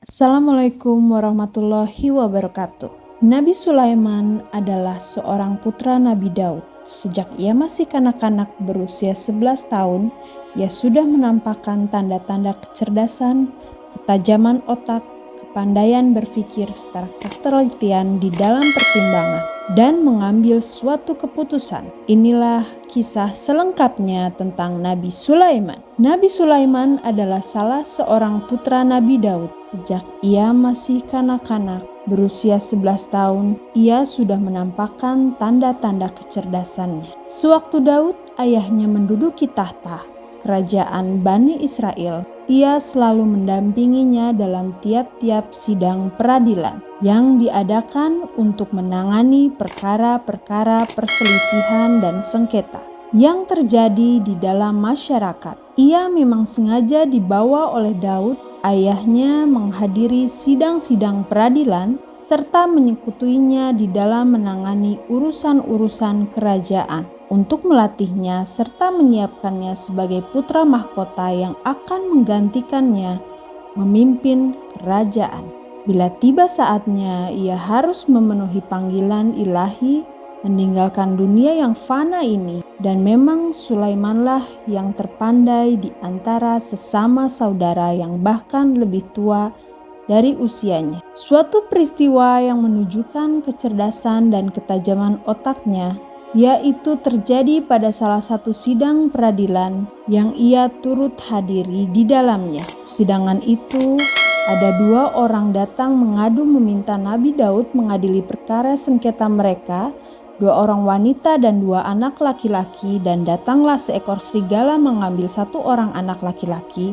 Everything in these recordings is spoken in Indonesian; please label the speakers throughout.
Speaker 1: Assalamualaikum warahmatullahi wabarakatuh. Nabi Sulaiman adalah seorang putra Nabi Daud. Sejak ia masih kanak-kanak berusia 11 tahun, ia sudah menampakkan tanda-tanda kecerdasan, ketajaman otak, kepandaian berpikir serta ketelitian di dalam pertimbangan dan mengambil suatu keputusan. Inilah kisah selengkapnya tentang Nabi Sulaiman. Nabi Sulaiman adalah salah seorang putra Nabi Daud. Sejak ia masih kanak-kanak, berusia 11 tahun, ia sudah menampakkan tanda-tanda kecerdasannya. Sewaktu Daud, ayahnya menduduki tahta kerajaan Bani Israel, ia selalu mendampinginya dalam tiap-tiap sidang peradilan yang diadakan untuk menangani perkara-perkara perselisihan dan sengketa yang terjadi di dalam masyarakat. Ia memang sengaja dibawa oleh Daud, ayahnya, menghadiri sidang-sidang peradilan serta menyekutuinya di dalam menangani urusan-urusan kerajaan untuk melatihnya serta menyiapkannya sebagai putra mahkota yang akan menggantikannya memimpin kerajaan. Bila tiba saatnya ia harus memenuhi panggilan ilahi, meninggalkan dunia yang fana ini, dan memang Sulaimanlah yang terpandai di antara sesama saudara yang bahkan lebih tua dari usianya. Suatu peristiwa yang menunjukkan kecerdasan dan ketajaman otaknya, yaitu terjadi pada salah satu sidang peradilan yang ia turut hadiri di dalamnya. Persidangan itu ada dua orang datang mengadu meminta Nabi Daud mengadili perkara sengketa mereka, dua orang wanita dan dua anak laki-laki, dan datanglah seekor serigala mengambil satu orang anak laki-laki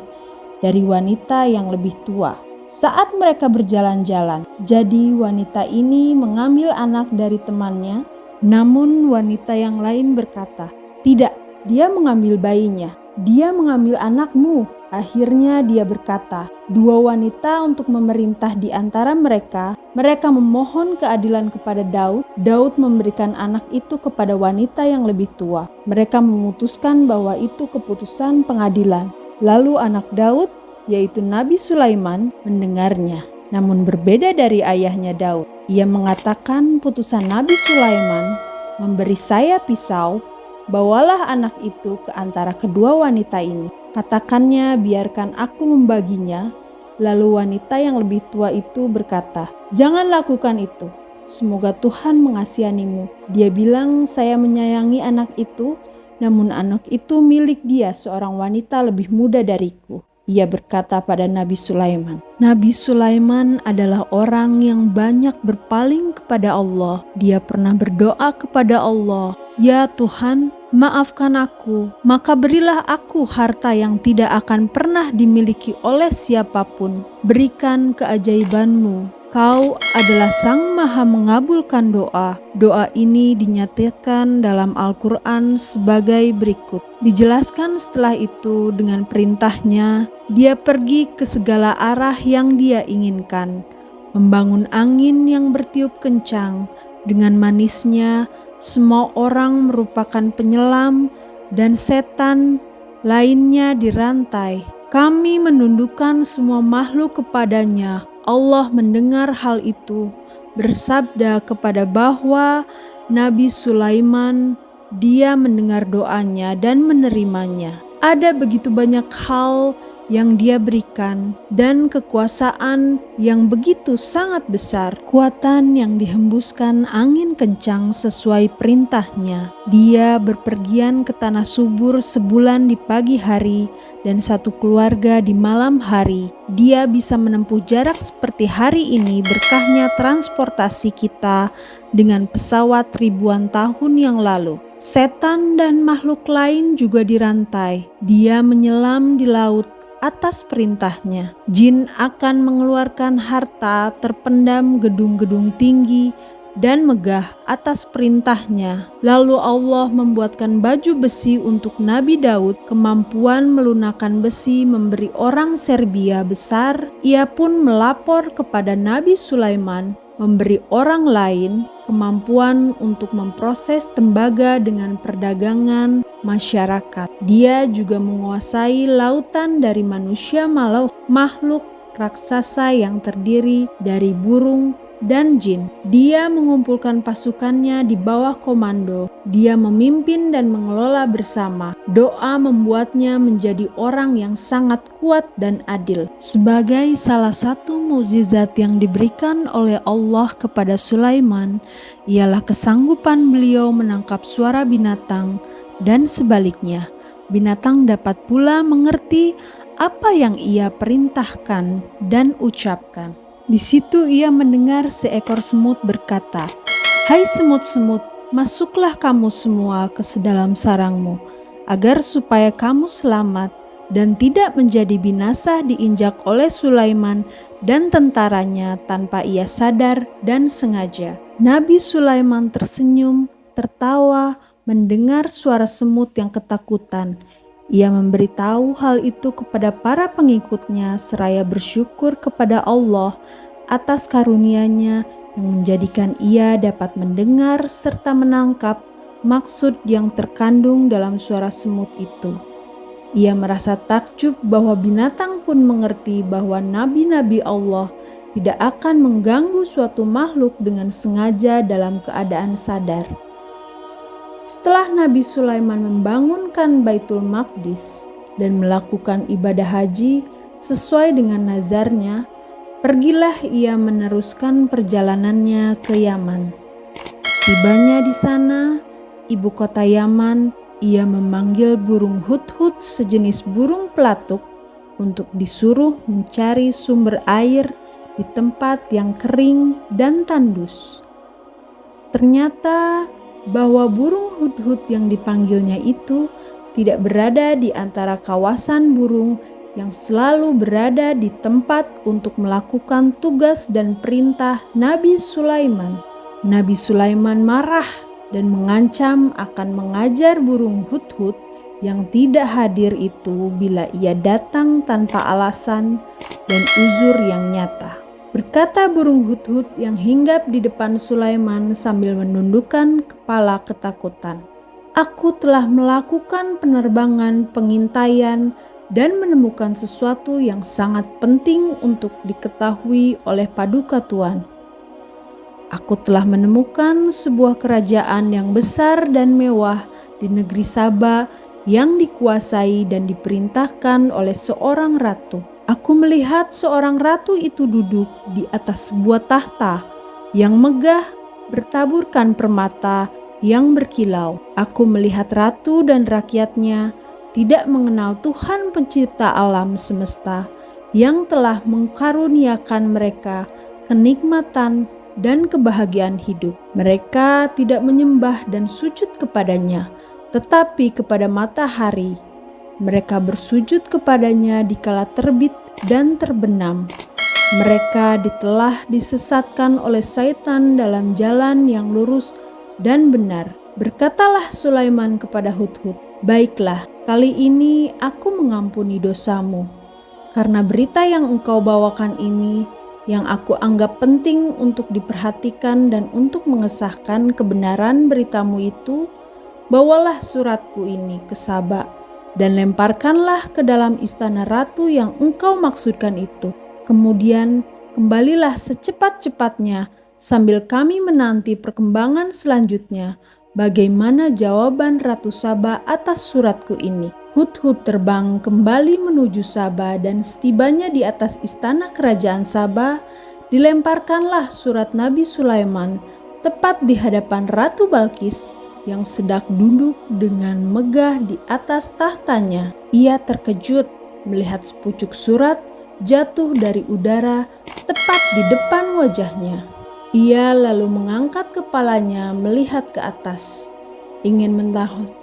Speaker 1: dari wanita yang lebih tua. Saat mereka berjalan-jalan, jadi wanita ini mengambil anak dari temannya, namun wanita yang lain berkata, "Tidak, dia mengambil bayinya, dia mengambil anakmu." Akhirnya dia berkata, "Dua wanita untuk memerintah di antara mereka." Mereka memohon keadilan kepada Daud. Daud memberikan anak itu kepada wanita yang lebih tua. Mereka memutuskan bahwa itu keputusan pengadilan. Lalu anak Daud, yaitu Nabi Sulaiman, mendengarnya. Namun berbeda dari ayahnya Daud, ia mengatakan putusan Nabi Sulaiman, "Memberi saya pisau, bawalah anak itu ke antara kedua wanita ini. Katakannya, biarkan aku membaginya." Lalu wanita yang lebih tua itu berkata, "Jangan lakukan itu. Semoga Tuhan mengasihanimu." Dia bilang, "Saya menyayangi anak itu, namun anak itu milik dia, seorang wanita lebih muda dariku." Ia berkata pada Nabi Sulaiman. Nabi Sulaiman adalah orang yang banyak berpaling kepada Allah. Dia pernah berdoa kepada Allah, "Ya Tuhan, maafkan aku, maka berilah aku harta yang tidak akan pernah dimiliki oleh siapapun. Berikan keajaiban-Mu. Kau adalah Sang Maha mengabulkan doa." Doa ini dinyatakan dalam Al-Quran sebagai berikut. Dijelaskan setelah itu dengan perintahnya, dia pergi ke segala arah yang dia inginkan, membangun angin yang bertiup kencang. Dengan manisnya, semua orang merupakan penyelam dan setan lainnya dirantai. Kami menundukkan semua makhluk kepadanya. Allah mendengar hal itu, bersabda kepada bahwa Nabi Sulaiman, dia mendengar doanya dan menerimanya. Ada begitu banyak hal yang dia berikan dan kekuasaan yang begitu sangat besar, kekuatan yang dihembuskan angin kencang sesuai perintahnya. Dia berpergian ke tanah subur sebulan di pagi hari dan satu keluarga di malam hari. Dia bisa menempuh jarak seperti hari ini berkahnya transportasi kita dengan pesawat ribuan tahun yang lalu. Setan dan makhluk lain juga dirantai. Dia menyelam di laut atas perintahnya. Jin akan mengeluarkan harta terpendam gedung-gedung tinggi dan megah atas perintahnya. Lalu Allah membuatkan baju besi untuk Nabi Daud, kemampuan melunakkan besi memberi orang Serbia besar. Ia pun melapor kepada Nabi Sulaiman, memberi orang lain kemampuan untuk memproses tembaga dengan perdagangan masyarakat. Dia juga menguasai lautan dari manusia makhluk raksasa yang terdiri dari burung dan jin. Dia mengumpulkan pasukannya di bawah komando. Dia memimpin dan mengelola bersama. Doa membuatnya menjadi orang yang sangat kuat dan adil. Sebagai salah satu mukjizat yang diberikan oleh Allah kepada Sulaiman, ialah kesanggupan beliau menangkap suara binatang, dan sebaliknya, binatang dapat pula mengerti apa yang ia perintahkan dan ucapkan. Di situ ia mendengar seekor semut berkata, "Hai semut-semut, masuklah kamu semua ke sedalam sarangmu, agar supaya kamu selamat dan tidak menjadi binasa diinjak oleh Sulaiman dan tentaranya tanpa ia sadar dan sengaja." Nabi Sulaiman tersenyum, tertawa, mendengar suara semut yang ketakutan. Ia memberitahu hal itu kepada para pengikutnya seraya bersyukur kepada Allah atas karunia-Nya yang menjadikan ia dapat mendengar serta menangkap maksud yang terkandung dalam suara semut itu. Ia merasa takjub bahwa binatang pun mengerti bahwa nabi-nabi Allah tidak akan mengganggu suatu makhluk dengan sengaja dalam keadaan sadar. Setelah Nabi Sulaiman membangunkan Baitul Maqdis dan melakukan ibadah haji sesuai dengan nazarnya, pergilah ia meneruskan perjalanannya ke Yaman. Setibanya di sana, ibu kota Yaman, ia memanggil burung hudhud sejenis burung pelatuk untuk disuruh mencari sumber air di tempat yang kering dan tandus. Ternyata bahwa burung hudhud yang dipanggilnya itu tidak berada di antara kawasan burung yang selalu berada di tempat untuk melakukan tugas dan perintah Nabi Sulaiman. Nabi Sulaiman marah dan mengancam akan mengajar burung hudhud yang tidak hadir itu bila ia datang tanpa alasan dan uzur yang nyata. Berkata burung hudhud yang hinggap di depan Sulaiman sambil menundukkan kepala ketakutan, "Aku telah melakukan penerbangan pengintaian dan menemukan sesuatu yang sangat penting untuk diketahui oleh Paduka Tuan. Aku telah menemukan sebuah kerajaan yang besar dan mewah di negeri Saba yang dikuasai dan diperintahkan oleh seorang ratu. Aku melihat seorang ratu itu duduk di atas sebuah tahta yang megah bertaburkan permata yang berkilau. Aku melihat ratu dan rakyatnya tidak mengenal Tuhan pencipta alam semesta yang telah mengkaruniakan mereka kenikmatan dan kebahagiaan hidup. Mereka tidak menyembah dan sujud kepadanya, tetapi kepada matahari. Mereka bersujud kepadanya dikala terbit dan terbenam. Mereka telah disesatkan oleh Syaitan dalam jalan yang lurus dan benar. Berkatalah Sulaiman kepada hudhud, "Baiklah, kali ini aku mengampuni dosamu. Karena berita yang engkau bawakan ini, yang aku anggap penting untuk diperhatikan dan untuk mengesahkan kebenaran beritamu itu, bawalah suratku ini ke Saba dan lemparkanlah ke dalam istana ratu yang engkau maksudkan itu. Kemudian kembalilah secepat-cepatnya sambil kami menanti perkembangan selanjutnya bagaimana jawaban Ratu Saba atas suratku ini." Hudhud terbang kembali menuju Saba dan setibanya di atas istana kerajaan Saba, dilemparkanlah surat Nabi Sulaiman tepat di hadapan Ratu Balqis yang sedang duduk dengan megah di atas tahtanya. Ia terkejut melihat sepucuk surat jatuh dari udara tepat di depan wajahnya. Ia lalu mengangkat kepalanya melihat ke atas, ingin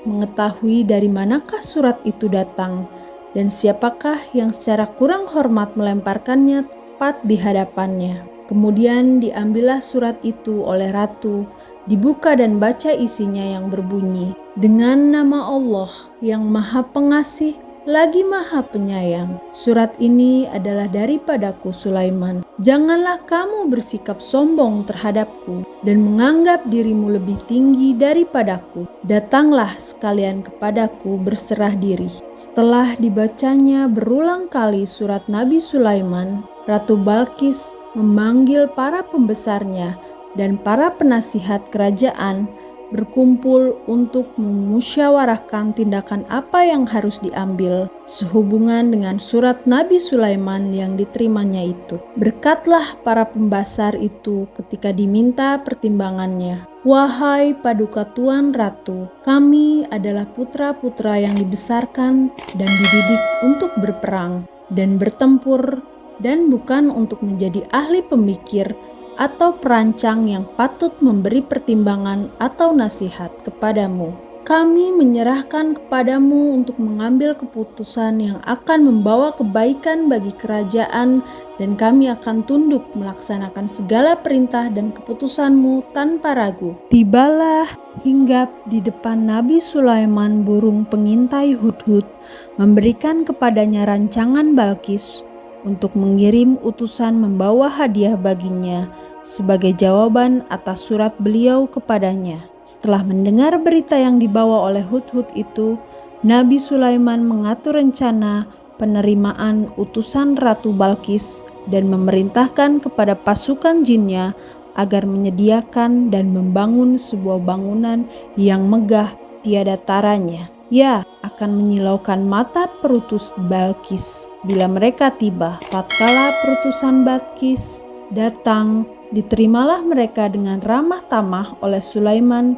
Speaker 1: mengetahui dari manakah surat itu datang dan siapakah yang secara kurang hormat melemparkannya tepat di hadapannya. Kemudian diambillah surat itu oleh ratu, dibuka dan baca isinya yang berbunyi, "Dengan nama Allah yang Maha Pengasih lagi Maha Penyayang. Surat ini adalah daripadaku Sulaiman. Janganlah kamu bersikap sombong terhadapku dan menganggap dirimu lebih tinggi daripadaku. Datanglah sekalian kepadaku berserah diri." Setelah dibacanya berulang kali surat Nabi Sulaiman, Ratu Balkis memanggil para pembesarnya dan para penasihat kerajaan berkumpul untuk memusyawarahkan tindakan apa yang harus diambil sehubungan dengan surat Nabi Sulaiman yang diterimanya itu. Berkatlah para pembesar itu ketika diminta pertimbangannya, "Wahai paduka Tuan Ratu, kami adalah putra-putra yang dibesarkan dan dididik untuk berperang dan bertempur, dan bukan untuk menjadi ahli pemikir atau perancang yang patut memberi pertimbangan atau nasihat kepadamu. Kami menyerahkan kepadamu untuk mengambil keputusan yang akan membawa kebaikan bagi kerajaan, dan kami akan tunduk melaksanakan segala perintah dan keputusanmu tanpa ragu." Tibalah hinggap di depan Nabi Sulaiman burung pengintai Hudhud, memberikan kepadanya rancangan Balkis untuk mengirim utusan membawa hadiah baginya sebagai jawaban atas surat beliau kepadanya. Setelah mendengar berita yang dibawa oleh Hudhud itu, Nabi Sulaiman mengatur rencana penerimaan utusan Ratu Balkis dan memerintahkan kepada pasukan jinnya agar menyediakan dan membangun sebuah bangunan yang megah tiada taranya. Ia akan menyilaukan mata perutus Balkis bila mereka tiba. Tatkala perutusan Balkis datang, diterimalah mereka dengan ramah tamah oleh Sulaiman,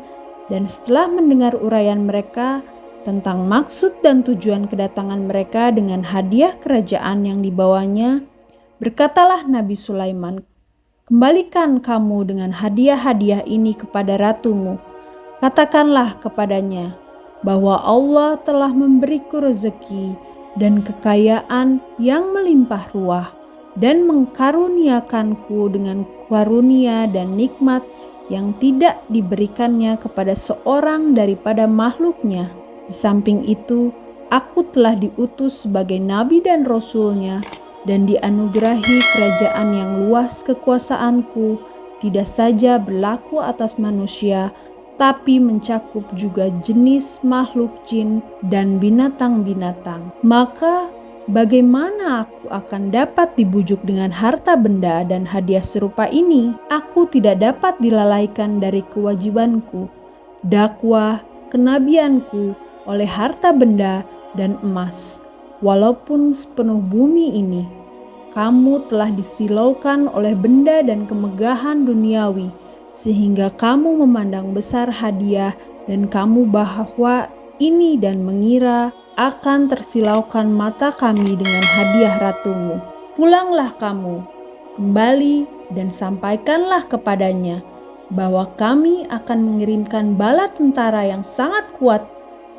Speaker 1: dan setelah mendengar uraian mereka tentang maksud dan tujuan kedatangan mereka dengan hadiah kerajaan yang dibawanya, berkatalah Nabi Sulaiman, "Kembalikan kamu dengan hadiah-hadiah ini kepada ratumu. Katakanlah kepadanya bahwa Allah telah memberiku rezeki dan kekayaan yang melimpah ruah dan mengkaruniakanku dengan karunia dan nikmat yang tidak diberikannya kepada seorang daripada makhluknya. Di samping itu, aku telah diutus sebagai nabi dan rasulnya dan dianugerahi kerajaan yang luas. Kekuasaanku tidak saja berlaku atas manusia, tapi mencakup juga jenis makhluk jin dan binatang-binatang. Maka bagaimana aku akan dapat dibujuk dengan harta benda dan hadiah serupa ini? Aku tidak dapat dilalaikan dari kewajibanku, dakwah kenabianku oleh harta benda dan emas. Walaupun sepenuh bumi ini kamu telah disilaukan oleh benda dan kemegahan duniawi, sehingga kamu memandang besar hadiah dan kamu bahwa ini dan mengira akan tersilaukan mata kami dengan hadiah ratumu. Pulanglah kamu, kembali dan sampaikanlah kepadanya bahwa kami akan mengirimkan bala tentara yang sangat kuat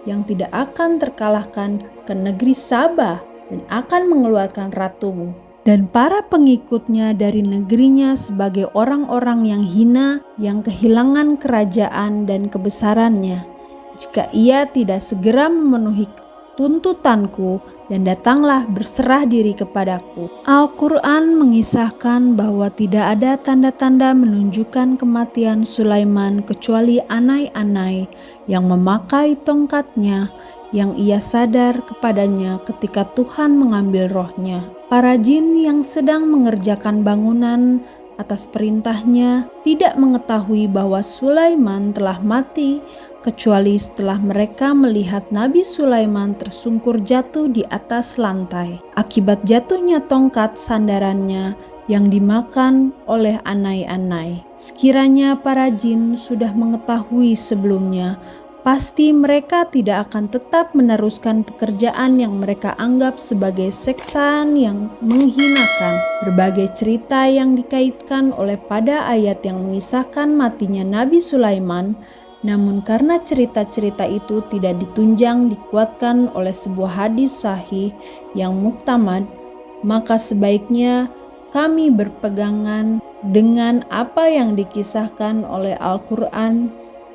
Speaker 1: yang tidak akan terkalahkan ke negeri Sabah dan akan mengeluarkan ratumu dan para pengikutnya dari negerinya sebagai orang-orang yang hina, yang kehilangan kerajaan dan kebesarannya, jika ia tidak segera memenuhi tuntutanku dan datanglah berserah diri kepadaku. Al-Quran mengisahkan bahwa tidak ada tanda-tanda menunjukkan kematian Sulaiman kecuali anai-anai yang memakai tongkatnya yang ia sadar kepadanya ketika Tuhan mengambil rohnya. Para jin yang sedang mengerjakan bangunan atas perintahnya tidak mengetahui bahwa Sulaiman telah mati kecuali setelah mereka melihat Nabi Sulaiman tersungkur jatuh di atas lantai akibat jatuhnya tongkat sandarannya yang dimakan oleh anai-anai. Sekiranya para jin sudah mengetahui sebelumnya, pasti mereka tidak akan tetap meneruskan pekerjaan yang mereka anggap sebagai seksaan yang menghinakan. Berbagai cerita yang dikaitkan oleh pada ayat yang mengisahkan matinya Nabi Sulaiman, namun karena cerita-cerita itu tidak ditunjang dikuatkan oleh sebuah hadis sahih yang muktamad, maka sebaiknya kami berpegangan dengan apa yang dikisahkan oleh Al-Quran,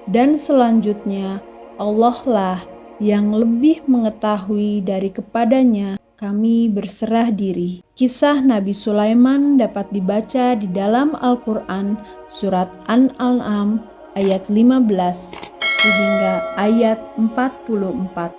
Speaker 1: dan selanjutnya Allah lah yang lebih mengetahui dari kepadanya kami berserah diri. Kisah Nabi Sulaiman dapat dibaca di dalam Al-Quran surat An-An'am ayat 15 sehingga ayat 44.